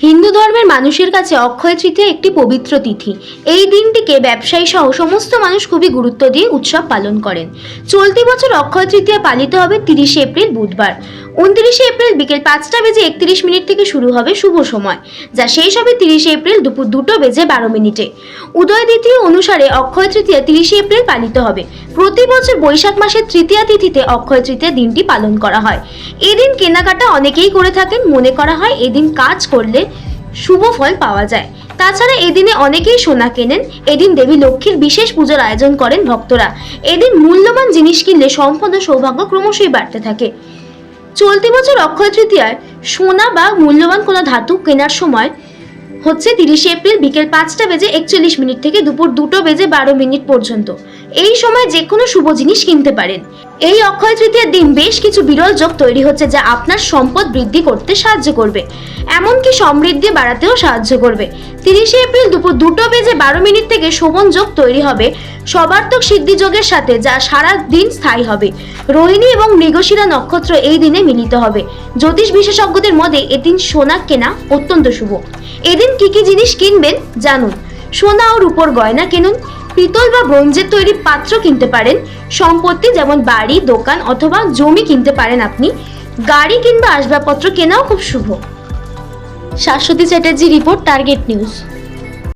হিন্দু ধর্মের মানুষের কাছে অক্ষয় তৃতীয়া একটি পবিত্র তিথি। এই দিনটিকে ব্যবসায়ী সহ সমস্ত মানুষ খুবই গুরুত্ব দিয়ে উৎসব পালন করেন। চলতি বছর অক্ষয় তৃতীয়া পালিত হবে 30 এপ্রিল বুধবার। 29 এপ্রিল বিকেল 5:31 থেকে শুরু হবে শুভ সময়, যা শেষ হবে 30 এপ্রিল দুপুর 2:12। উদয় তিথি অনুসারে অক্ষয় তৃতীয়া 30 এপ্রিল পালিত হবে। প্রতি বছর বৈশাখ মাসের তৃতীয়া তিথিতে অক্ষয় তৃতীয়া দিনটি পালন করা হয়। এদিন কেনাকাটা অনেকেই করে থাকেন। মনে করা হয় এদিন কাজ করলে শুভ ফল পাওয়া যায়। তাছাড়া এদিনে অনেকেই সোনা কেনেন। এদিন দেবী লক্ষ্মীর বিশেষ পুজোর আয়োজন করেন ভক্তরা। এদিন মূল্যবান জিনিস কিনলে সম্পদ ও সৌভাগ্য ক্রমশই বাড়তে থাকে। চলতি বছর অক্ষয় তৃতীয়ায় সোনা বা মূল্যবান কোনো ধাতু কেনার সময় হচ্ছে 30 এপ্রিল বিকেল 5:41 থেকে দুপুর 2:12 পর্যন্ত। এই সময় যে কোনো শুভ জিনিস কিনতে পারেন। এই অক্ষয় তৃতীয়ার দিন বেশ কিছু বিরল যোগ তৈরি হচ্ছে, যা আপনার সম্পদ বৃদ্ধি করতে সাহায্য করবে, এমনকি সমৃদ্ধি বাড়াতেও সাহায্য করবে। 30 এপ্রিল দুপুর 2:12 থেকে শোভন যোগ তৈরি হবে সবার্থক সিদ্ধি যোগের সাথে, যা সারা দিন স্থায়ী হবে। রোহিণী এবং মৃগশিরা নক্ষত্র এই দিনে মিলিত হবে। জ্যোতিষ বিশেষজ্ঞদের মতে এদিন সোনা কেনা অত্যন্ত শুভ। এদিন কি কি জিনিস কিনবেন জানুন। সোনা ও রূপোর গয়না কিনুন। পিতল বা ব্রোঞ্জের তৈরি পাত্র কিনতে পারেন। সম্পত্তি যেমন বাড়ি, দোকান অথবা জমি কিনতে পারেন আপনি। গাড়ি কিংবা আসবাবপত্র কেনাও খুব শুভ। Shashwati Chatterjee report, Target news.